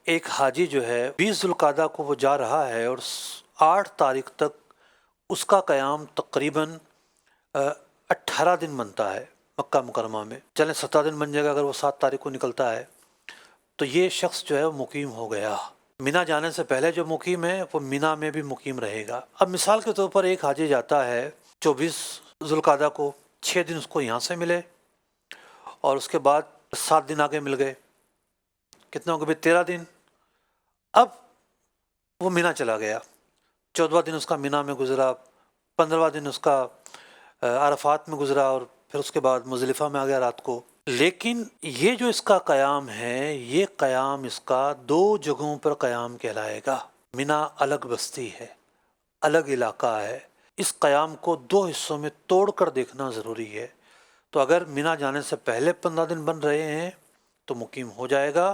ایک حاجی جو ہے 20 ذوالقعدہ کو وہ جا رہا ہے اور 8 تاریخ تک اس کا قیام تقریباً 18 دن بنتا ہے مکہ مکرمہ میں. چلیں 17 دن بن جائے گا اگر وہ 7 تاریخ کو نکلتا ہے. تو یہ شخص جو ہے وہ مقیم ہو گیا. مینا جانے سے پہلے جو مقیم ہے وہ مینا میں بھی مقیم رہے گا. اب مثال کے طور پر ایک حاجی جاتا ہے 24 ذوالقعدہ کو، 6 دن اس کو یہاں سے ملے اور اس کے بعد 7 دن آگے مل گئے، کتنے ہو گئے 13 دن. اب وہ مینا چلا گیا، 14واں دن اس کا مینا میں گزرا، 15واں دن اس کا عرفات میں گزرا اور پھر اس کے بعد مزدلفہ میں آ گیا رات کو. لیکن یہ جو اس کا قیام ہے، یہ قیام اس کا 2 جگہوں پر قیام کہلائے گا. مینا الگ بستی ہے، الگ علاقہ ہے. اس قیام کو 2 حصوں میں توڑ کر دیکھنا ضروری ہے. تو اگر مینا جانے سے پہلے 15 دن بن رہے ہیں تو مقیم ہو جائے گا.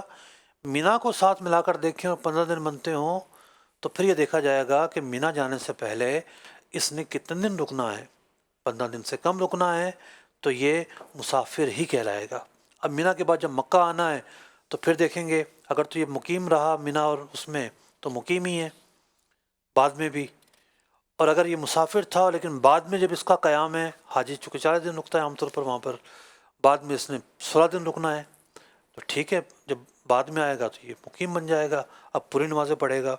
مینا کو ساتھ ملا کر دیکھیں اور 15 دن بنتے ہوں تو پھر یہ دیکھا جائے گا کہ مینا جانے سے پہلے اس نے کتنے دن رکنا ہے. 15 دن سے کم رکنا ہے تو یہ مسافر ہی کہلائے گا. اب مینا کے بعد جب مکہ آنا ہے تو پھر دیکھیں گے اگر تو یہ مقیم رہا مینا اور اس میں تو مقیم ہی ہے بعد میں بھی. اور اگر یہ مسافر تھا لیکن بعد میں جب اس کا قیام ہے، حاجی چونکہ 40 دن رکتا ہے عام طور پر وہاں پر، بعد میں اس نے 16 دن رکنا ہے تو ٹھیک ہے، جب بعد میں آئے گا تو یہ مقیم بن جائے گا. اب پوری نمازیں پڑھے گا.